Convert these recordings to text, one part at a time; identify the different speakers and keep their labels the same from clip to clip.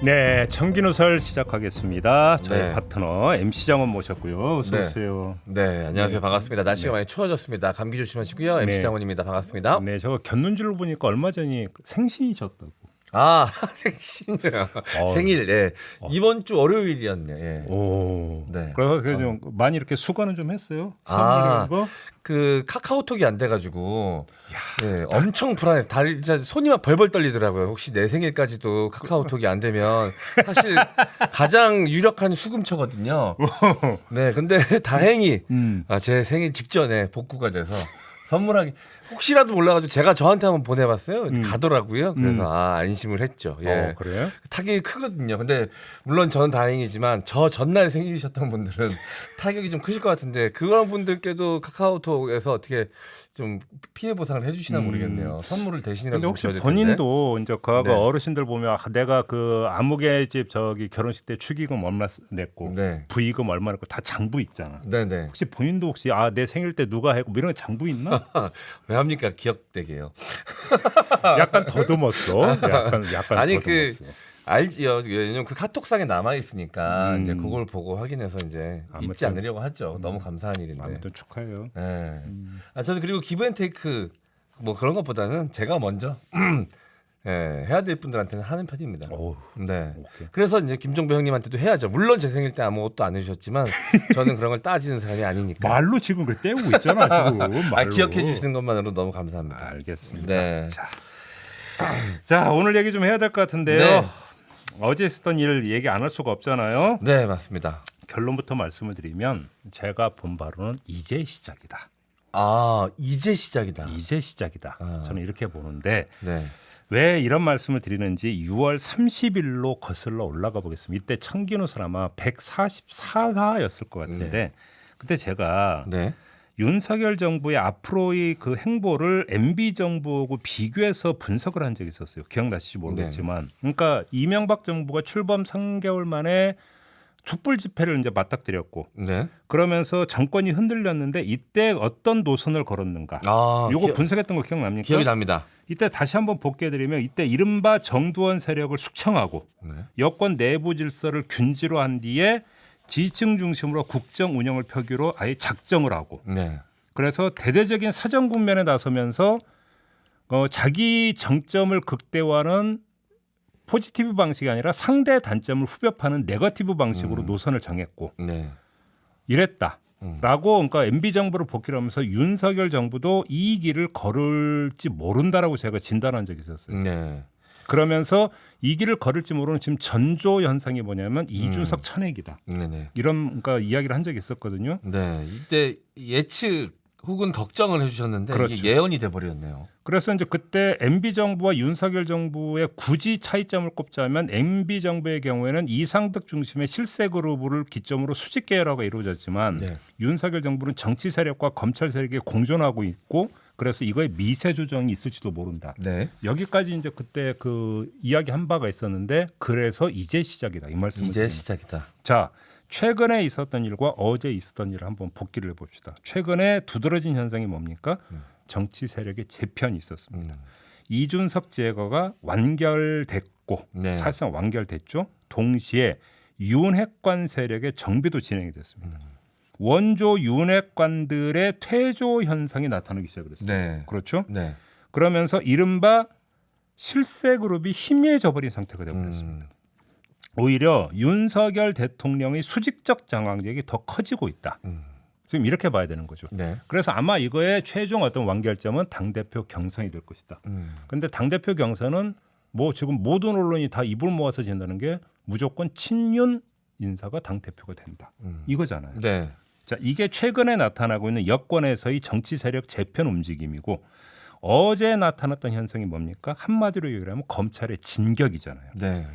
Speaker 1: 네, 청기누설 시작하겠습니다. 저희
Speaker 2: 네.
Speaker 1: 파트너 MC 장원 모셨고요. 어서
Speaker 2: 네.
Speaker 1: 오세요.
Speaker 2: 네, 안녕하세요.
Speaker 1: 네.
Speaker 2: 반갑습니다. 날씨가
Speaker 1: 네.
Speaker 2: 많이 추워졌습니다. 감기 조심하시고요.
Speaker 1: 네.
Speaker 2: MC 장원입니다. 반갑습니다.
Speaker 1: 네, 저거 곁눈질로 보니까 얼마 전이 생신이셨다고.
Speaker 2: 아, 생신이요. 생일. 예. 이번 주 월요일이었네. 예.
Speaker 1: 오.
Speaker 2: 네.
Speaker 1: 그래서 좀 많이 이렇게 수고는 좀 했어요.
Speaker 2: 아.
Speaker 1: 선물 이거.
Speaker 2: 그 카카오톡이 안 돼가지고 예, 엄청 불안해서 다리 진짜 손이 막 벌벌 떨리더라고요. 혹시 내 생일까지도 카카오톡이 안 되면 사실 가장 유력한 수금처거든요. 네, 근데 다행히 제 생일 직전에 복구가 돼서 선물하기 혹시라도 몰라가지고 제가 저한테 한번 보내봤어요. 가더라고요. 그래서 안심을 했죠. 예.
Speaker 1: 그래요?
Speaker 2: 타격이 크거든요. 근데 물론 저는 다행이지만 저 전날 생일이셨던 분들은 타격이 좀 크실 것 같은데 그런 분들께도 카카오톡에서 어떻게 좀 피해 보상을 해주시나 모르겠네요. 선물을
Speaker 1: 근데
Speaker 2: 대신이라도
Speaker 1: 혹시
Speaker 2: 줘야 될 텐데.
Speaker 1: 본인도 이제 그거
Speaker 2: 네.
Speaker 1: 어르신들 보면 내가 그 아무개 집 저기 결혼식 때 축의금 얼마 냈고
Speaker 2: 네.
Speaker 1: 부의금 얼마 냈고 다 장부 있잖아.
Speaker 2: 네네.
Speaker 1: 혹시 본인도 혹시 내 생일 때 누가 했고 뭐 이런 장부 있나?
Speaker 2: 왜 합니까? 기억되게요.
Speaker 1: 약간 더듬었어. 약간
Speaker 2: 아니
Speaker 1: 더듬었어.
Speaker 2: 알지요. 왜냐면 그 카톡상에 남아 있으니까 이제
Speaker 1: 음.
Speaker 2: 그걸 보고 확인해서 이제 잊지
Speaker 1: 아무튼.
Speaker 2: 않으려고 하죠. 너무 감사한 일인데.
Speaker 1: 아무튼 축하해요.
Speaker 2: 네. 저는 그리고 기브앤테이크 뭐 그런 것보다는 제가 먼저 예, 해야 될 분들한테는 하는 편입니다.
Speaker 1: 어우,
Speaker 2: 네.
Speaker 1: 오케이.
Speaker 2: 그래서 이제 김종배 형님한테도 해야죠. 물론 제 생일 때 아무것도 안 해주셨지만 저는 그런 걸 따지는 사람이 아니니까.
Speaker 1: 말로 지금 그 때우고 있잖아 지금. 말로.
Speaker 2: 기억해 주시는 것만으로 너무 감사합니다.
Speaker 1: 알겠습니다.
Speaker 2: 네.
Speaker 1: 자 오늘 얘기 좀 해야 될 것 같은데요.
Speaker 2: 네.
Speaker 1: 어제 있었던 일 얘기 안 할 수가 없잖아요.
Speaker 2: 네, 맞습니다.
Speaker 1: 결론부터 말씀을 드리면 제가 본 바로는 이제 시작이다.
Speaker 2: 아, 이제 시작이다.
Speaker 1: 이제 시작이다. 저는 이렇게 보는데
Speaker 2: 네.
Speaker 1: 왜 이런 말씀을 드리는지 6월 30일로 거슬러 올라가 보겠습니다. 이때 청기누설 아마 144화였을 것 같은데 그때 제가
Speaker 2: 네.
Speaker 1: 윤석열 정부의 앞으로의 그 행보를 MB 정부하고 비교해서 분석을 한 적이 있었어요. 기억나실지 모르겠지만, 그러니까 이명박 정부가 출범 3개월 만에 촛불 집회를 이제 맞닥뜨렸고,
Speaker 2: 네.
Speaker 1: 그러면서 정권이 흔들렸는데 이때 어떤 노선을 걸었는가?
Speaker 2: 아,
Speaker 1: 요거 분석했던 거 기억납니까?
Speaker 2: 기억이 납니다.
Speaker 1: 이때 다시 한번 복귀해드리면 이때 이른바 정두원 세력을 숙청하고
Speaker 2: 네.
Speaker 1: 여권 내부 질서를 균질로 한 뒤에 지지층 중심으로 국정 운영을 표기로 아예 작정을 하고
Speaker 2: 네.
Speaker 1: 그래서 대대적인 사정 국면에 나서면서 자기 정점을 극대화하는 포지티브 방식이 아니라 상대 단점을 후벼파는 네거티브 방식으로 노선을 정했고
Speaker 2: 네.
Speaker 1: 이랬다라고 그러니까 MB 정부를 복귀를 하면서 윤석열 정부도 이 길을 걸을지 모른다라고 제가 진단한 적이 있었어요.
Speaker 2: 네.
Speaker 1: 그러면서 이 길을 걸을지 모르는 지금 전조 현상이 뭐냐면 이준석 천액이다.
Speaker 2: 네. 네.
Speaker 1: 이런 그러니까 이야기를 한 적이 있었거든요.
Speaker 2: 네. 이때 예측 혹은 걱정을 해주셨는데
Speaker 1: 그렇죠.
Speaker 2: 이게 예언이 돼버렸네요.
Speaker 1: 그래서 이제 그때 MB 정부와 윤석열 정부의 굳이 차이점을 꼽자면 MB 정부의 경우에는 이상득 중심의 실세 그룹을 기점으로 수직 계열화가 이루어졌지만
Speaker 2: 네.
Speaker 1: 윤석열 정부는 정치 세력과 검찰 세력이 공존하고 있고 그래서 이거에 미세 조정이 있을지도 모른다.
Speaker 2: 네.
Speaker 1: 여기까지 이제 그때 그 이야기 한 바가 있었는데 그래서 이제 시작이다 이 말씀을
Speaker 2: 이제
Speaker 1: 드립니다.
Speaker 2: 시작이다.
Speaker 1: 자 최근에 있었던 일과 어제 있었던 일을 한번 복기를 해봅시다. 최근에 두드러진 현상이 뭡니까? 정치 세력의 재편이 있었습니다. 이준석 제거가 완결됐고
Speaker 2: 네.
Speaker 1: 사실상 완결됐죠. 동시에 윤핵관 세력의 정비도 진행이 됐습니다. 원조 윤핵관들의 퇴조 현상이 나타나기 시작을 했어요.
Speaker 2: 네.
Speaker 1: 그렇죠?
Speaker 2: 네.
Speaker 1: 그러면서 이른바 실세 그룹이 희미해져 버린 상태가 되어버렸습니다. 오히려 윤석열 대통령의 수직적 장악력이 더 커지고 있다. 지금 이렇게 봐야 되는 거죠.
Speaker 2: 네.
Speaker 1: 그래서 아마 이거의 최종 어떤 완결점은 당대표 경선이 될 것이다. 그런데 당대표 경선은 뭐 지금 모든 언론이 다 입을 모아서 진다는 게 무조건 친윤 인사가 당대표가 된다. 이거잖아요.
Speaker 2: 네.
Speaker 1: 자, 이게 최근에 나타나고 있는 여권에서의 정치 세력 재편 움직임이고 어제 나타났던 현상이 뭡니까? 한마디로 얘기하면 검찰의 진격이잖아요.
Speaker 2: 네.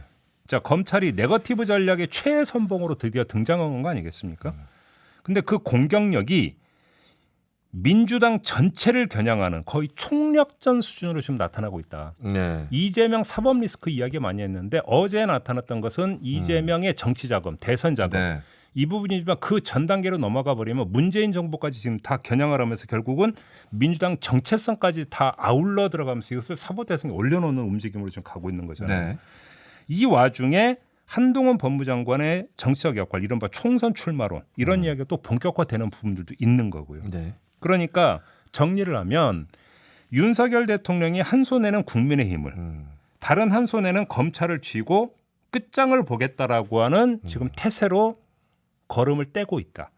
Speaker 1: 자, 검찰이 네거티브 전략의 최선봉으로 드디어 등장한 거 아니겠습니까? 근데 그 공격력이 민주당 전체를 겨냥하는 거의 총력전 수준으로 지금 나타나고 있다.
Speaker 2: 네.
Speaker 1: 이재명 사법 리스크 이야기 많이 했는데 어제 나타났던 것은 이재명의 정치 자금, 대선 자금
Speaker 2: 네.
Speaker 1: 이 부분이지만 그 전 단계로 넘어가 버리면 문재인 정부까지 지금 다 겨냥을 하면서 결국은 민주당 정체성까지 다 아울러 들어가면서 이것을 사법 대상에 올려놓는 움직임으로 지금 가고 있는 거잖아요.
Speaker 2: 네.
Speaker 1: 이 와중에 한동훈 법무장관의 정치적 역할, 이른바 총선 출마론 이런 이야기가 또 본격화되는 부분들도 있는 거고요.
Speaker 2: 네.
Speaker 1: 그러니까 정리를 하면 윤석열 대통령이 한 손에는 국민의힘을 다른 한 손에는 검찰을 쥐고 끝장을 보겠다라고 하는 지금 태세로 걸음을 떼고 있다.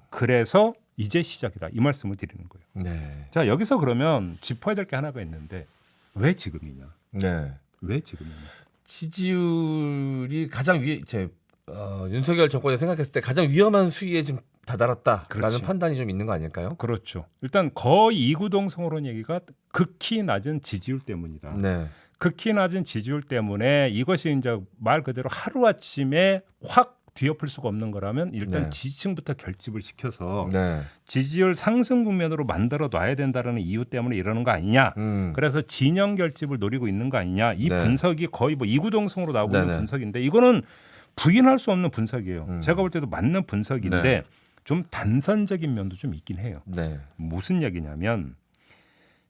Speaker 1: 그래서 이제 시작이다. 이 말씀을 드리는 거예요.
Speaker 2: 네.
Speaker 1: 자, 여기서 그러면 짚어야 될 게 하나가 있는데 왜 지금이냐?
Speaker 2: 네.
Speaker 1: 왜 지금이냐?
Speaker 2: 지지율이 가장 윤석열 정권이 생각했을 때 가장 위험한 수위에 지금 다다랐다라는
Speaker 1: 그렇지.
Speaker 2: 판단이 좀 있는 거 아닐까요?
Speaker 1: 그렇죠. 일단 거의 이구동성으로는 얘기가 극히 낮은 지지율 때문이다.
Speaker 2: 네.
Speaker 1: 극히 낮은 지지율 때문에 이것이 이제 말 그대로 하루아침에 확 뒤엎을 수가 없는 거라면 일단
Speaker 2: 네.
Speaker 1: 지지층부터 결집을 시켜서
Speaker 2: 네.
Speaker 1: 지지율 상승 국면으로 만들어 놔야 된다는 이유 때문에 이러는 거 아니냐. 그래서 진영 결집을 노리고 있는 거 아니냐. 이
Speaker 2: 네.
Speaker 1: 분석이 거의 뭐 이구동성으로 나오고
Speaker 2: 네네.
Speaker 1: 있는 분석인데 이거는 부인할 수 없는 분석이에요. 제가 볼 때도 맞는 분석인데
Speaker 2: 네.
Speaker 1: 좀 단선적인 면도 좀 있긴 해요.
Speaker 2: 네.
Speaker 1: 무슨 얘기냐면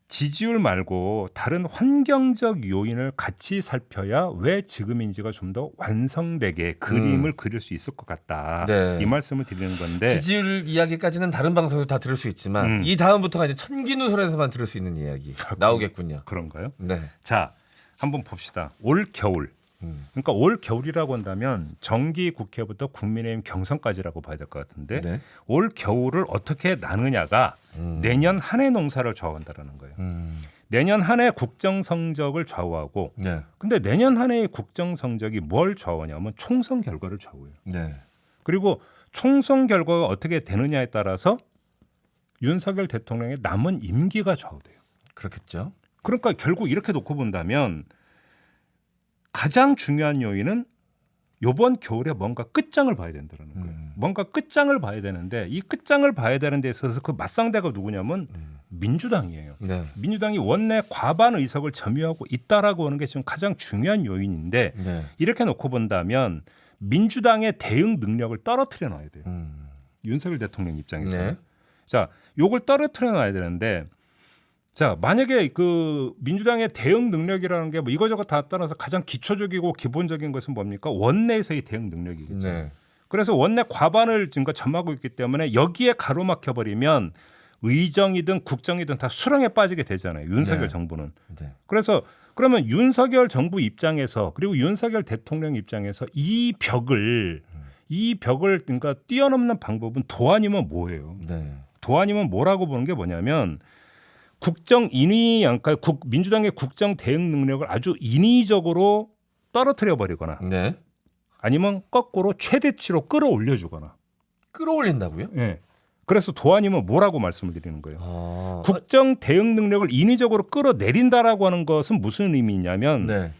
Speaker 1: 지지율 말고 다른 환경적 요인을 같이 살펴야 왜 지금인지가 좀 더 완성되게 그림을 그릴 수 있을 것 같다.
Speaker 2: 네.
Speaker 1: 이 말씀을 드리는 건데
Speaker 2: 지지율 이야기까지는 다른 방송에서 다 들을 수 있지만 이 다음부터가 이제 천기누설에서만 들을 수 있는 이야기 나오겠군요.
Speaker 1: 그런가요?
Speaker 2: 네.
Speaker 1: 자, 한번 봅시다. 올 겨울. 그러니까 올 겨울이라고 한다면 정기 국회부터 국민의힘 경선까지라고 봐야 될 것 같은데
Speaker 2: 네.
Speaker 1: 올 겨울을 어떻게 나느냐가 내년 한 해 농사를 좌우한다라는 거예요. 내년 한 해 국정 성적을 좌우하고
Speaker 2: 네.
Speaker 1: 근데 내년 한 해의 국정 성적이 뭘 좌우하냐면 총선 결과를 좌우해요.
Speaker 2: 네.
Speaker 1: 그리고 총선 결과가 어떻게 되느냐에 따라서 윤석열 대통령의 남은 임기가 좌우돼요.
Speaker 2: 그렇겠죠.
Speaker 1: 그러니까 결국 이렇게 놓고 본다면 가장 중요한 요인은 이번 겨울에 뭔가 끝장을 봐야 된다는 거예요. 뭔가 끝장을 봐야 되는데 이 끝장을 봐야 되는 데 있어서 그 맞상대가 누구냐면 민주당이에요.
Speaker 2: 네.
Speaker 1: 민주당이 원내 과반 의석을 점유하고 있다라고 하는 게 지금 가장 중요한 요인인데
Speaker 2: 네.
Speaker 1: 이렇게 놓고 본다면 민주당의 대응 능력을 떨어뜨려 놔야 돼요. 윤석열 대통령 입장에서.
Speaker 2: 네.
Speaker 1: 자, 요걸 떨어뜨려 놔야 되는데 자, 만약에 그 민주당의 대응 능력이라는 게 뭐 이거저거 다 떠나서 가장 기초적이고 기본적인 것은 뭡니까? 원내에서의 대응 능력이겠죠.
Speaker 2: 네.
Speaker 1: 그래서 원내 과반을 지금 점하고 있기 때문에 여기에 가로막혀 버리면 의정이든 국정이든 다 수렁에 빠지게 되잖아요. 윤석열
Speaker 2: 네.
Speaker 1: 정부는.
Speaker 2: 네.
Speaker 1: 그래서 그러면 윤석열 정부 입장에서 그리고 윤석열 대통령 입장에서 이 벽을 그러니까 뛰어넘는 방법은 도 아니면 뭐예요?
Speaker 2: 네.
Speaker 1: 도 아니면 뭐라고 보는 게 뭐냐면 국정 인위, 그러니까 민주당의 국정 대응 능력을 아주 인위적으로 떨어뜨려 버리거나
Speaker 2: 네.
Speaker 1: 아니면 거꾸로 최대치로 끌어올려 주거나.
Speaker 2: 끌어올린다고요?
Speaker 1: 예. 그래서 도 아니면 뭐라고 말씀을 드리는 거예요.
Speaker 2: 아.
Speaker 1: 국정 대응 능력을 인위적으로 끌어내린다라고 하는 것은 무슨 의미냐면
Speaker 2: 네.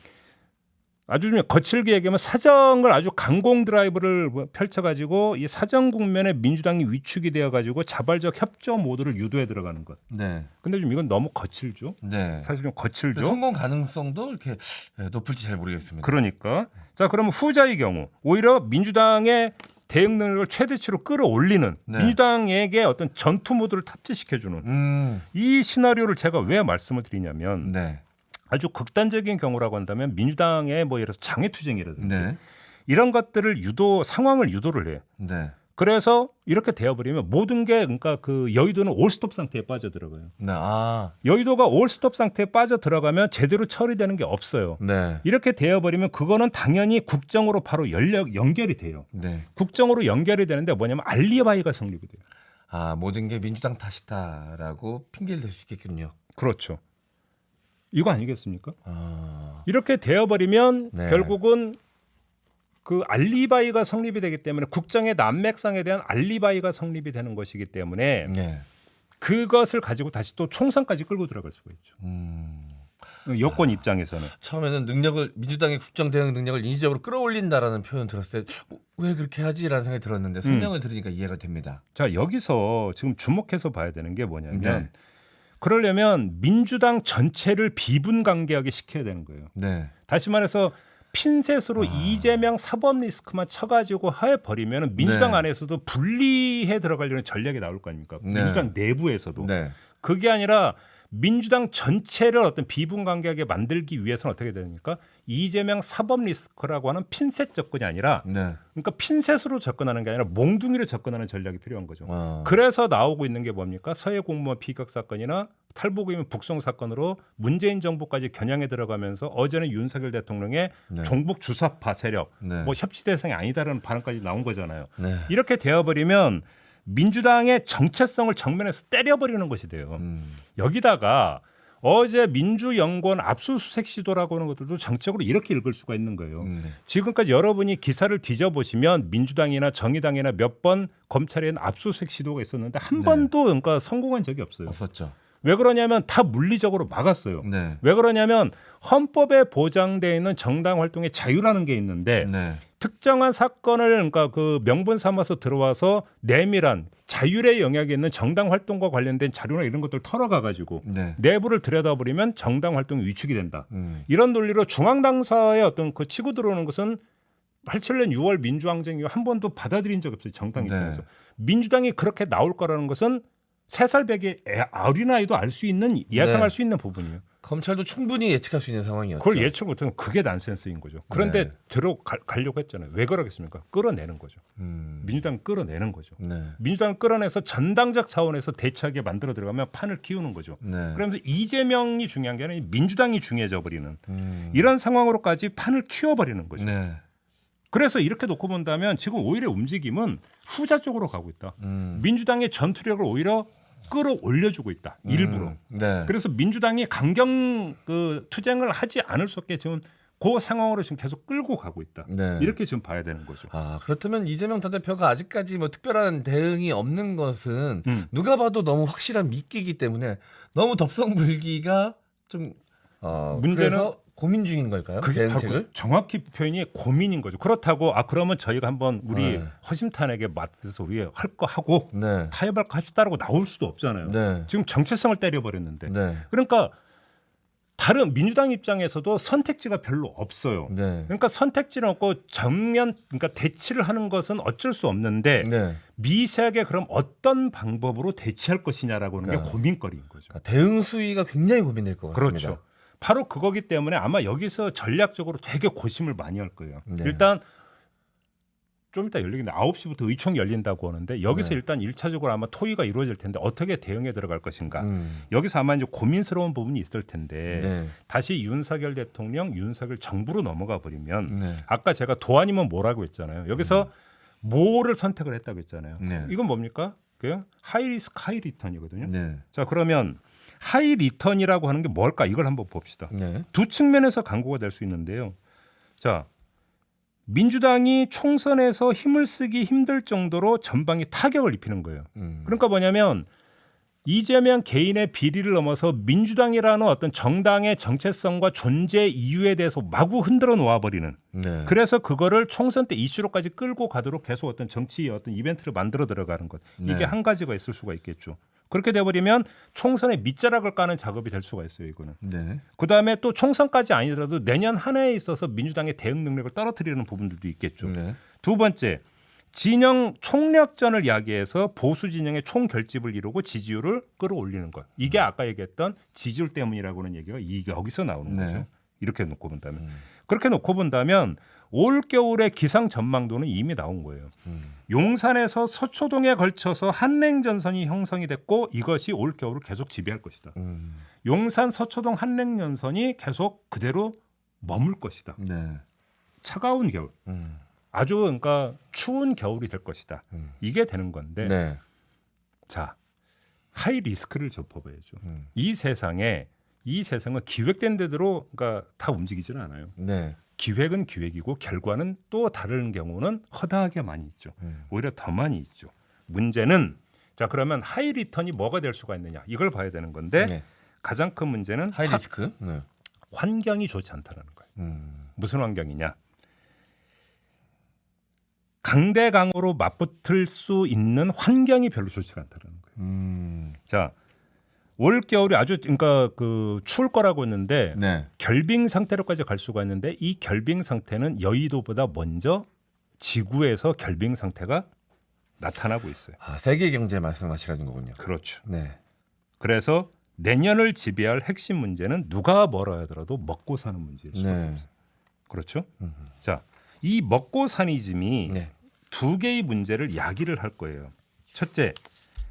Speaker 1: 아주 좀 거칠게 얘기하면 사정을 아주 강공 드라이브를 펼쳐가지고 이 사정 국면에 민주당이 위축이 되어가지고 자발적 협조 모드를 유도해 들어가는 것.
Speaker 2: 네.
Speaker 1: 근데 좀 이건 너무 거칠죠.
Speaker 2: 네.
Speaker 1: 사실 좀 거칠죠.
Speaker 2: 성공 가능성도 이렇게 높을지 잘 모르겠습니다.
Speaker 1: 그러니까 자 그러면 후자의 경우 오히려 민주당의 대응 능력을 최대치로 끌어올리는
Speaker 2: 네.
Speaker 1: 민주당에게 어떤 전투 모드를 탑재시켜주는 이 시나리오를 제가 왜 말씀을 드리냐면
Speaker 2: 네.
Speaker 1: 아주 극단적인 경우라고 한다면 민주당의 뭐 예를 들어서 장애투쟁이라든지
Speaker 2: 네.
Speaker 1: 이런 것들을 상황을 유도를 해요.
Speaker 2: 네.
Speaker 1: 그래서 이렇게 되어버리면 모든 게 그러니까 그 여의도는 올스톱 상태에 빠져 들어가요.
Speaker 2: 네. 아.
Speaker 1: 여의도가 올스톱 상태에 빠져 들어가면 제대로 처리되는 게 없어요.
Speaker 2: 네.
Speaker 1: 이렇게 되어버리면 그거는 당연히 국정으로 바로 연결이 돼요.
Speaker 2: 네.
Speaker 1: 국정으로 연결이 되는데 뭐냐면 알리바이가 성립이 돼요.
Speaker 2: 아, 모든 게 민주당 탓이다라고 핑계를 댈 수 있겠군요.
Speaker 1: 그렇죠. 이거 아니겠습니까?
Speaker 2: 아.
Speaker 1: 이렇게 되어버리면
Speaker 2: 네.
Speaker 1: 결국은 그 알리바이가 성립이 되기 때문에 국정의 난맥상에 대한 알리바이가 성립이 되는 것이기 때문에
Speaker 2: 네.
Speaker 1: 그것을 가지고 다시 또 총선까지 끌고 들어갈 수가 있죠. 여권 입장에서는.
Speaker 2: 처음에는 민주당의 국정 대응 능력을 인위적으로 끌어올린다라는 표현 들었을 때 왜 그렇게 하지라는 생각이 들었는데 설명을 들으니까 이해가 됩니다.
Speaker 1: 자 여기서 지금 주목해서 봐야 되는 게 뭐냐면
Speaker 2: 네.
Speaker 1: 그러려면 민주당 전체를 비분관계하게 시켜야 되는 거예요.
Speaker 2: 네.
Speaker 1: 다시 말해서 핀셋으로 이재명 사법 리스크만 쳐가지고 해버리면 민주당
Speaker 2: 네.
Speaker 1: 안에서도 분리해 들어가려는 전략이 나올 거 아닙니까?
Speaker 2: 네.
Speaker 1: 민주당 내부에서도.
Speaker 2: 네.
Speaker 1: 그게 아니라 민주당 전체를 어떤 비분간개하게 만들기 위해서는 어떻게 됩니까? 이재명 사법 리스크라고 하는 핀셋 접근이 아니라
Speaker 2: 네.
Speaker 1: 그러니까 핀셋으로 접근하는 게 아니라 몽둥이로 접근하는 전략이 필요한 거죠.
Speaker 2: 어.
Speaker 1: 그래서 나오고 있는 게 뭡니까? 서해 공무원 피격 사건이나 탈북민 북송 사건으로 문재인 정부까지 겨냥해 들어가면서 어제는 윤석열 대통령의
Speaker 2: 네.
Speaker 1: 종북 주사파 세력
Speaker 2: 네.
Speaker 1: 뭐 협치 대상이 아니다라는 발언까지 나온 거잖아요.
Speaker 2: 네.
Speaker 1: 이렇게 되어버리면 민주당의 정체성을 정면에서 때려버리는 것이 돼요. 여기다가 어제 민주연구원 압수수색 시도라고 하는 것들도 정책으로 이렇게 읽을 수가 있는 거예요. 지금까지 여러분이 기사를 뒤져보시면 민주당이나 정의당이나 몇 번 검찰에 압수수색 시도가 있었는데 한 번도 그러니까 성공한 적이 없어요.
Speaker 2: 없었죠.
Speaker 1: 왜 그러냐면 다 물리적으로 막았어요.
Speaker 2: 네.
Speaker 1: 왜 그러냐면 헌법에 보장되어 있는 정당 활동의 자유라는 게 있는데
Speaker 2: 네.
Speaker 1: 특정한 사건을 그러니까 그 명분 삼아서 들어와서 내밀한 자율의 영역에 있는 정당 활동과 관련된 자료나 이런 것들 털어가 가지고
Speaker 2: 네.
Speaker 1: 내부를 들여다버리면 정당 활동이 위축이 된다. 이런 논리로 중앙당사의 어떤 그 치고 들어오는 것은 87년 6월 민주항쟁 이후 한 번도 받아들인 적이 없어요. 정당 입장에서.
Speaker 2: 네.
Speaker 1: 민주당이 그렇게 나올 거라는 것은 3살 배기 어린아이도 알 수 있는 예상할 수 있는 부분이에요.
Speaker 2: 검찰도 충분히 예측할 수 있는 상황이었죠.
Speaker 1: 그걸 예측 못하면 그게 난센스인 거죠. 그런데
Speaker 2: 네.
Speaker 1: 들어가려고 했잖아요. 왜 그러겠습니까? 끌어내는 거죠. 민주당 끌어내는 거죠.
Speaker 2: 네.
Speaker 1: 민주당을 끌어내서 전당적 차원에서 대처하게 만들어 들어가면 판을 키우는 거죠.
Speaker 2: 네.
Speaker 1: 그러면서 이재명이 중요한 게 아니라 민주당이 중요해져 버리는 이런 상황으로까지 판을 키워버리는 거죠.
Speaker 2: 네.
Speaker 1: 그래서 이렇게 놓고 본다면 지금 오히려 움직임은 후자 쪽으로 가고 있다. 민주당의 전투력을 오히려 끌어올려주고 있다. 일부러.
Speaker 2: 네.
Speaker 1: 그래서 민주당이 강경 그 투쟁을 하지 않을 수 없게 지금 그 상황으로 지금 계속 끌고 가고 있다.
Speaker 2: 네.
Speaker 1: 이렇게 지금 봐야 되는 거죠.
Speaker 2: 아, 그렇다면 이재명 당대표가 아직까지 뭐 특별한 대응이 없는 것은 누가 봐도 너무 확실한 미끼이기 때문에 너무 덥석물기가 좀
Speaker 1: 문제는
Speaker 2: 그래서 고민 중인 걸까요?
Speaker 1: 그게 바로
Speaker 2: 대응책을?
Speaker 1: 정확히 표현이 고민인 거죠. 그렇다고 그러면 저희가 한번 우리
Speaker 2: 네.
Speaker 1: 허심탄회하게 맞서서 우리 할 거 하고
Speaker 2: 네.
Speaker 1: 타협할 거 합시다라고 나올 수도 없잖아요.
Speaker 2: 네.
Speaker 1: 지금 정체성을 때려버렸는데.
Speaker 2: 네.
Speaker 1: 그러니까 다른 민주당 입장에서도 선택지가 별로 없어요.
Speaker 2: 네.
Speaker 1: 그러니까 선택지는 없고 정면 그러니까 대치를 하는 것은 어쩔 수 없는데
Speaker 2: 네.
Speaker 1: 미세하게 그럼 어떤 방법으로 대치할 것이냐라고 하는 게
Speaker 2: 그러니까.
Speaker 1: 고민거리인 거죠.
Speaker 2: 그러니까 대응 수위가 굉장히 고민될 것 같습니다.
Speaker 1: 그렇죠. 바로 그거기 때문에 아마 여기서 전략적으로 되게 고심을 많이 할 거예요.
Speaker 2: 네.
Speaker 1: 일단 좀 이따 열리겠는데 9시부터 의총 열린다고 하는데 여기서
Speaker 2: 네.
Speaker 1: 일단 1차적으로 아마 토의가 이루어질 텐데 어떻게 대응에 들어갈 것인가. 여기서 아마 이제 고민스러운 부분이 있을 텐데
Speaker 2: 네.
Speaker 1: 다시 윤석열 대통령, 윤석열 정부로 넘어가 버리면
Speaker 2: 네.
Speaker 1: 아까 제가 도안이면 뭐라고 했잖아요. 여기서 뭐를 선택을 했다고 했잖아요.
Speaker 2: 네.
Speaker 1: 이건 뭡니까? 그냥 하이 리스크 하이 리턴이거든요.
Speaker 2: 네.
Speaker 1: 자, 그러면 하이 리턴이라고 하는 게 뭘까? 이걸 한번 봅시다.
Speaker 2: 네.
Speaker 1: 두 측면에서 강구가 될 수 있는데요. 자, 민주당이 총선에서 힘을 쓰기 힘들 정도로 전방에 타격을 입히는 거예요. 그러니까 뭐냐면 이재명 개인의 비리를 넘어서 민주당이라는 어떤 정당의 정체성과 존재 이유에 대해서 마구 흔들어 놓아버리는.
Speaker 2: 네.
Speaker 1: 그래서 그거를 총선 때 이슈로까지 끌고 가도록 계속 어떤 정치 어떤 이벤트를 만들어 들어가는 것. 이게
Speaker 2: 네.
Speaker 1: 한 가지가 있을 수가 있겠죠. 그렇게 돼버리면 총선에 밑자락을 까는 작업이 될 수가 있어요. 이거는.
Speaker 2: 네.
Speaker 1: 그다음에 또 총선까지 아니더라도 내년 한 해에 있어서 민주당의 대응 능력을 떨어뜨리는 부분들도 있겠죠.
Speaker 2: 네.
Speaker 1: 두 번째, 진영 총력전을 이야기해서 보수 진영의 총결집을 이루고 지지율을 끌어올리는 것. 이게 아까 얘기했던 지지율 때문이라고 하는 얘기가 여기서 나오는
Speaker 2: 네.
Speaker 1: 거죠. 이렇게 놓고 본다면. 그렇게 놓고 본다면 올 겨울의 기상 전망도는 이미 나온 거예요. 용산에서 서초동에 걸쳐서 한랭전선이 형성이 됐고 이것이 올 겨울을 계속 지배할 것이다. 용산 서초동 한랭전선이 계속 그대로 머물 것이다.
Speaker 2: 네.
Speaker 1: 차가운 겨울. 아주 그러니까 추운 겨울이 될 것이다. 이게 되는 건데
Speaker 2: 네.
Speaker 1: 자 하이 리스크를 접어봐야죠. 이 세상은 기획된 대로 그러니까 다 움직이지는 않아요.
Speaker 2: 네.
Speaker 1: 기획은 기획이고 결과는 또 다른 경우는 허다하게 많이 있죠. 오히려 더 많이 있죠. 문제는 자 그러면 하이 리턴이 뭐가 될 수가 있느냐 이걸 봐야 되는 건데
Speaker 2: 네.
Speaker 1: 가장 큰 문제는
Speaker 2: 하이 리스크. 네.
Speaker 1: 환경이 좋지 않다는 거예요. 무슨 환경이냐? 강대강으로 맞붙을 수 있는 환경이 별로 좋지가 않다는 거예요. 자, 올 겨울이 아주 그러니까 그 추울 거라고 했는데
Speaker 2: 네.
Speaker 1: 결빙 상태로까지 갈 수가 있는데 이 결빙 상태는 여의도보다 먼저 지구에서 결빙 상태가 나타나고 있어요.
Speaker 2: 아, 세계 경제 말씀하시라는 거군요.
Speaker 1: 그렇죠.
Speaker 2: 네.
Speaker 1: 그래서 내년을 지배할 핵심 문제는 누가 뭐라 하더라도 먹고 사는 문제일 수밖에
Speaker 2: 네.
Speaker 1: 없어요. 그렇죠? 자, 이 먹고 사니즘이
Speaker 2: 네.
Speaker 1: 두 개의 문제를 야기를 할 거예요. 첫째,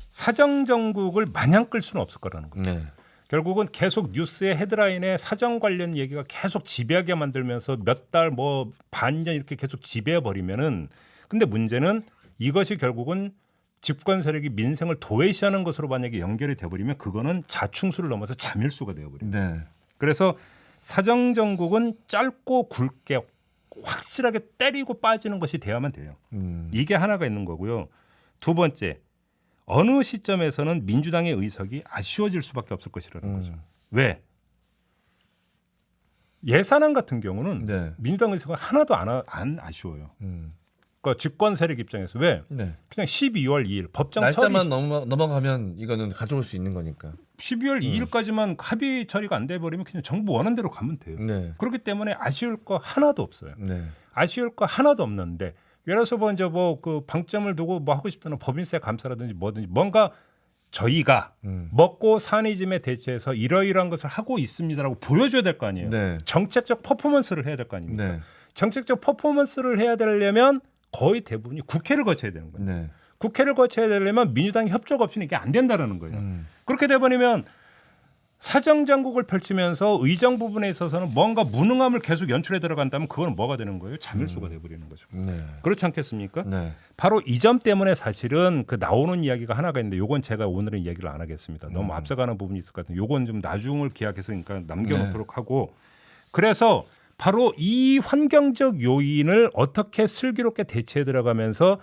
Speaker 1: 사정 정국을 마냥 끌 수는 없을 거라는 거예요.
Speaker 2: 네.
Speaker 1: 결국은 계속 뉴스의 헤드라인에 사정 관련 얘기가 계속 지배하게 만들면서 몇 달 뭐 반년 이렇게 계속 지배해 버리면은 근데 문제는 이것이 결국은 집권 세력이 민생을 도외시하는 것으로 만약에 연결이 돼 버리면 그거는 자충수를 넘어서 자멸수가 되어 버려요.
Speaker 2: 네.
Speaker 1: 그래서 사정 정국은 짧고 굵게 확실하게 때리고 빠지는 것이 돼야만 돼요. 이게 하나가 있는 거고요. 두 번째, 어느 시점에서는 민주당의 의석이 아쉬워질 수밖에 없을 것이라는 거죠. 왜? 예산안 같은 경우는
Speaker 2: 네.
Speaker 1: 민주당 의석은 하나도 안 아쉬워요. 그러니까 집권 세력 입장에서 왜?
Speaker 2: 네.
Speaker 1: 그냥 12월 2일 법정
Speaker 2: 날짜만
Speaker 1: 처리
Speaker 2: 넘어가면 이거는 가져올 수 있는 거니까.
Speaker 1: 12월 2일까지만 합의 처리가 안 돼 버리면 그냥 정부 원하는 대로 가면 돼요.
Speaker 2: 네.
Speaker 1: 그렇기 때문에 아쉬울 거 하나도 없어요.
Speaker 2: 네.
Speaker 1: 아쉬울 거 하나도 없는데 예를 들어서 먼저 뭐 그 방점을 두고 뭐 하고 싶다는 법인세 감사라든지 뭐든지 뭔가 저희가 먹고 사니즘에 대체해서 이러이러한 것을 하고 있습니다라고 보여줘야 될 거 아니에요.
Speaker 2: 네.
Speaker 1: 정책적 퍼포먼스를 해야 될 거 아닙니까?
Speaker 2: 네.
Speaker 1: 정책적 퍼포먼스를 해야 되려면 거의 대부분이 국회를 거쳐야 되는 거예요.
Speaker 2: 네.
Speaker 1: 국회를 거쳐야 되려면 민주당이 협조가 없이는 이게 안 된다는 거예요. 그렇게 돼버리면 사정정국을 펼치면서 의정 부분에 있어서는 뭔가 무능함을 계속 연출해 들어간다면 그건 뭐가 되는 거예요? 자멸수가 돼버리는 거죠.
Speaker 2: 네.
Speaker 1: 그렇지 않겠습니까?
Speaker 2: 네.
Speaker 1: 바로 이 점 때문에 사실은 그 나오는 이야기가 하나가 있는데 요건 제가 오늘은 얘기를 안 하겠습니다. 너무 앞서가는 부분이 있을 것 같은데 요건 좀 나중을 기약해서 그러니까 남겨놓도록 하고 그래서 바로 이 환경적 요인을 어떻게 슬기롭게 대처해 들어가면서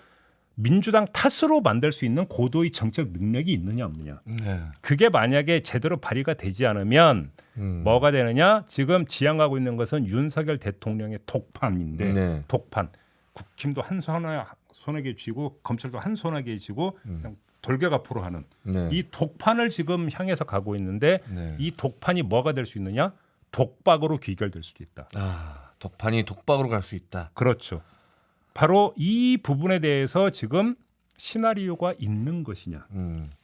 Speaker 1: 민주당 탓으로 만들 수 있는 고도의 정책 능력이 있느냐 없느냐.
Speaker 2: 네.
Speaker 1: 그게 만약에 제대로 발휘가 되지 않으면 뭐가 되느냐? 지금 지향하고 있는 것은 윤석열 대통령의 독판인데
Speaker 2: 네.
Speaker 1: 독판. 국힘도 한 손에게 쥐고 검찰도 한 손에게 쥐고 그냥 돌격앞으로 하는
Speaker 2: 네.
Speaker 1: 이 독판을 지금 향해서 가고 있는데
Speaker 2: 네.
Speaker 1: 이 독판이 뭐가 될 수 있느냐? 독박으로 귀결될 수도 있다.
Speaker 2: 아, 독판이 독박으로 갈 수 있다.
Speaker 1: 그렇죠. 바로 이 부분에 대해서 지금 시나리오가 있는 것이냐.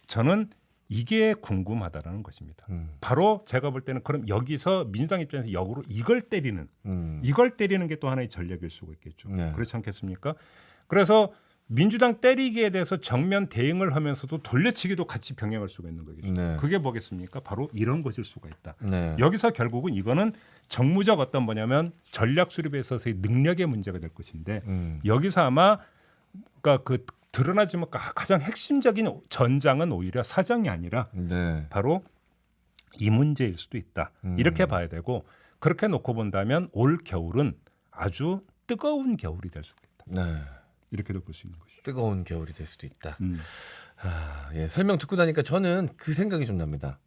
Speaker 1: 저는 이게 궁금하다라는 것입니다. 바로 제가 볼 때는 그럼 여기서 민주당 입장에서 역으로 이걸 때리는 게 또 하나의 전략일 수가 있겠죠.
Speaker 2: 네.
Speaker 1: 그렇지 않겠습니까? 그래서 민주당 때리기에 대해서 정면 대응을 하면서도 돌려치기도 같이 병행할 수가 있는 거겠죠.
Speaker 2: 네.
Speaker 1: 그게 뭐겠습니까? 바로 이런 것일 수가 있다.
Speaker 2: 네.
Speaker 1: 여기서 결국은 이거는 정무적 어떤 뭐냐면 전략 수립에 있어서의 능력의 문제가 될 것인데 여기서 아마 그러니까 그 드러나지만 가장 핵심적인 전장은 오히려 사정이 아니라
Speaker 2: 네.
Speaker 1: 바로 이 문제일 수도 있다. 이렇게 봐야 되고 그렇게 놓고 본다면 올 겨울은 아주 뜨거운 겨울이 될 수 있겠다.
Speaker 2: 네.
Speaker 1: 이렇게도 볼 수 있는 것이죠.
Speaker 2: 뜨거운 겨울이 될 수도 있다. 아, 예, 설명 듣고 나니까 저는 그 생각이 좀 납니다.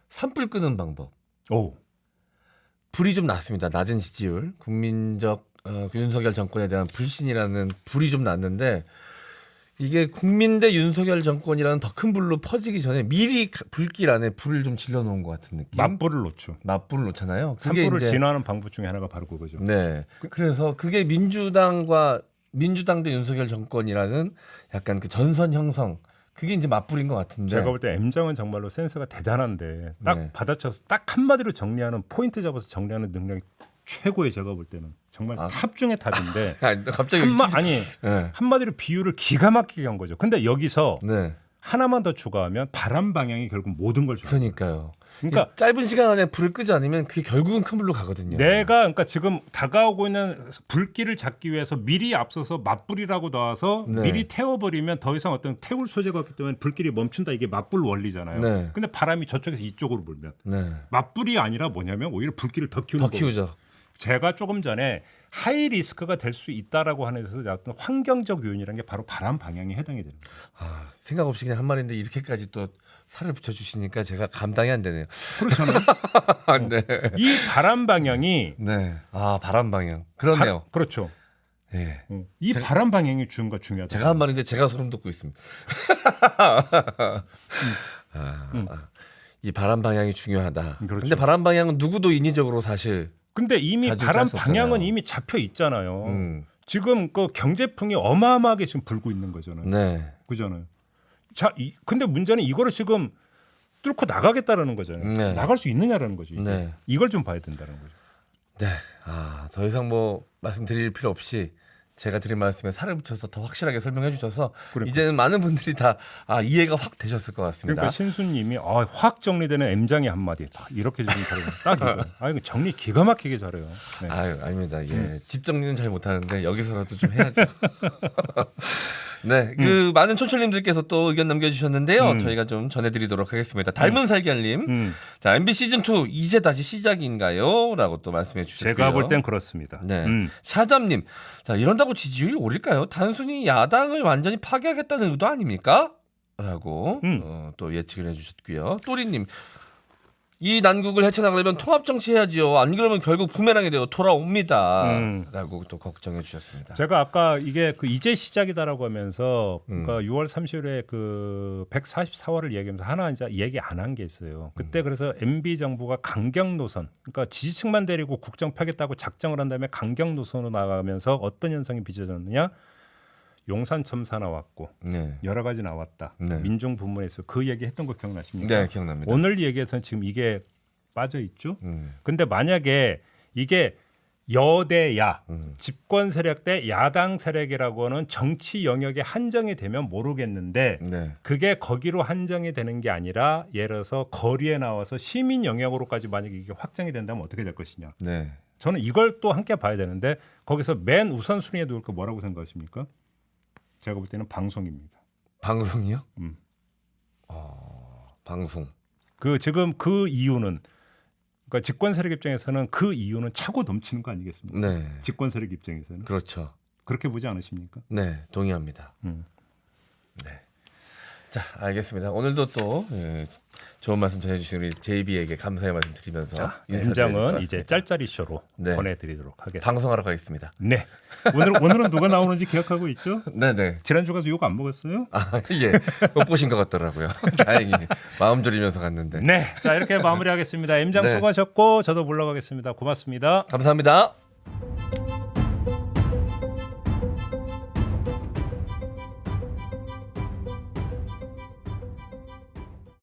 Speaker 2: 산불 끄는 방법.
Speaker 1: 오.
Speaker 2: 불이 좀 났습니다. 낮은 지지율, 국민적 윤석열 정권에 대한 불신이라는 불이 좀 났는데 이게 국민 대 윤석열 정권이라는 더 큰 불로 퍼지기 전에 미리 불길 안에 불을 좀 질러놓은 것 같은 느낌.
Speaker 1: 맞불을 놓죠.
Speaker 2: 맞불을 놓잖아요. 그게
Speaker 1: 산불을
Speaker 2: 이제-
Speaker 1: 진화하는 방법 중에 하나가 바로 그거죠.
Speaker 2: 네. 그래서 그게 민주당 대 윤석열 정권이라는 약간 그 전선 형성. 그게 이제 맞불인 것 같은데.
Speaker 1: 제가 볼 때 M장은 정말로 센스가 대단한데 딱
Speaker 2: 네.
Speaker 1: 받아쳐서 딱 한마디로 정리하는 포인트 잡아서 정리하는 능력이 최고의 제가 볼 때는 정말 탑 중의 탑인데
Speaker 2: 아니, 갑자기 네.
Speaker 1: 한마디로 비유를 기가 막히게 한 거죠. 근데 여기서
Speaker 2: 네.
Speaker 1: 하나만 더 추가하면 바람 방향이 결국 모든 걸 주는 거예요.
Speaker 2: 그러니까요.
Speaker 1: 그러니까
Speaker 2: 짧은 시간 안에 불을 끄지 않으면 그게 결국은 큰 불로 가거든요.
Speaker 1: 내가 그러니까 지금 다가오고 있는 불길을 잡기 위해서 미리 앞서서 맞불이라고 나와서
Speaker 2: 네.
Speaker 1: 미리 태워버리면 더 이상 어떤 태울 소재가 없기 때문에 불길이 멈춘다 이게 맞불 원리잖아요.
Speaker 2: 네.
Speaker 1: 근데 바람이 저쪽에서 이쪽으로 불면
Speaker 2: 네.
Speaker 1: 맞불이 아니라 뭐냐면 오히려 불길을 더 키우는
Speaker 2: 더
Speaker 1: 거고.
Speaker 2: 키우죠.
Speaker 1: 제가 조금 전에 하이 리스크가 될 수 있다라고 하는 데서 어떤 환경적 요인이라는 게 바로 바람 방향에 해당이 되는 거예요.
Speaker 2: 아, 생각 없이 그냥 한 말인데 이렇게까지 또 살을 붙여주시니까 제가 감당이 안 되네요.
Speaker 1: 그렇잖아요.
Speaker 2: 네.
Speaker 1: 이 바람 방향이
Speaker 2: 네. 아, 바람 방향. 그렇네요.
Speaker 1: 그렇죠.
Speaker 2: 네.
Speaker 1: 이 바람 방향이 중요하다.
Speaker 2: 제가 한 말인데 제가 소름 돋고 있습니다. 이 바람 방향이 중요하다.
Speaker 1: 그렇죠.
Speaker 2: 근데 바람 방향은 누구도 인위적으로 사실
Speaker 1: 근데 이미
Speaker 2: 자주
Speaker 1: 바람
Speaker 2: 짤수 없잖아요.
Speaker 1: 방향은 이미 잡혀 있잖아요. 지금 그 경제풍이 어마어마하게 지금 불고 있는 거잖아요.
Speaker 2: 네.
Speaker 1: 그잖아요. 자, 근데 문제는 이거를 지금 뚫고 나가겠다라는 거잖아요.
Speaker 2: 네.
Speaker 1: 나갈 수 있느냐라는 거죠. 이제.
Speaker 2: 네.
Speaker 1: 이걸 좀 봐야 된다는 거죠.
Speaker 2: 네. 더 이상 뭐 말씀드릴 필요 없이 제가 드린 말씀에 살을 붙여서 더 확실하게 설명해 주셔서
Speaker 1: 그러니까.
Speaker 2: 이제는 많은 분들이 다 이해가 확 되셨을 것 같습니다.
Speaker 1: 그러니까 신수님이 확 정리되는 M장의 한마디 딱 이렇게 좀 잘해요. 딱 이거. 이거 정리 기가 막히게 잘해요. 네.
Speaker 2: 아닙니다. 예. 집 정리는 잘 못하는데 여기서라도 좀 해야죠. 네, 그 많은 촌철님들께서 또 의견 남겨주셨는데요. 저희가 좀 전해드리도록 하겠습니다. 닮은 살결님, 자 MB 시즌 2 이제 다시 시작인가요?라고 또 말씀해 주셨고요.
Speaker 1: 제가 볼 땐 그렇습니다.
Speaker 2: 네, 샤잠님, 자 이런다고 지지율이 오를까요? 단순히 야당을 완전히 파괴하겠다는 의도 아닙니까? 라고 또 예측을 해주셨고요. 또리님. 이 난국을 헤쳐나가려면 통합 정치해야지요. 안 그러면 결국 부메랑이 되어 돌아옵니다. 라고 또 걱정해 주셨습니다.
Speaker 1: 제가 아까 이게 그 이제 시작이다라고 하면서 그러니까 6월 30일에 그 144화를 얘기하면서 하나 이제 얘기 안 한 게 있어요. 그때 그래서 MB 정부가 강경 노선, 그러니까 지지층만 데리고 국정 펴겠다고 작정을 한 다음에 강경 노선으로 나가면서 어떤 현상이 빚어졌느냐? 용산 첨사 나왔고
Speaker 2: 네.
Speaker 1: 여러 가지 나왔다.
Speaker 2: 네.
Speaker 1: 민중 부문에서 그 얘기했던 거 기억나십니까?
Speaker 2: 네, 기억납니다.
Speaker 1: 오늘 얘기에서는 지금 이게 빠져 있죠. 근데 만약에 이게 여대야 집권 세력 대 야당 세력이라고 하는 정치 영역에 한정이 되면 모르겠는데
Speaker 2: 네.
Speaker 1: 그게 거기로 한정이 되는 게 아니라 예를 들어서 거리에 나와서 시민 영역으로까지 만약에 이게 확장이 된다면 어떻게 될 것이냐.
Speaker 2: 네.
Speaker 1: 저는 이걸 또 함께 봐야 되는데 거기서 맨 우선순위에 놓을 거 뭐라고 생각하십니까? 제가 볼 때는 방송입니다.
Speaker 2: 방송이요? 방송.
Speaker 1: 그 지금 그 이유는 그러니까 집권 세력 입장에서는 그 이유는 차고 넘치는 거 아니겠습니까?
Speaker 2: 네.
Speaker 1: 집권 세력 입장에서는
Speaker 2: 그렇죠.
Speaker 1: 그렇게 보지 않으십니까?
Speaker 2: 네, 동의합니다. 네. 자, 알겠습니다. 오늘도 또 좋은 말씀 전해주신 우리 JB에게 감사의 말씀 드리면서
Speaker 1: M장은 이제 짤짤이 쇼로
Speaker 2: 네.
Speaker 1: 보내드리도록 하겠습니다.
Speaker 2: 방송하러 가겠습니다.
Speaker 1: 네. 오늘은 누가 나오는지 기억하고 있죠?
Speaker 2: 네네.
Speaker 1: 지난주 가서 욕 안 먹었어요?
Speaker 2: 예. 못 보신 것 같더라고요. 다행히 마음 졸이면서 갔는데.
Speaker 1: 네. 자 이렇게 마무리하겠습니다. M장
Speaker 2: 네.
Speaker 1: 수고하셨고 저도 물러가겠습니다. 고맙습니다.
Speaker 2: 감사합니다.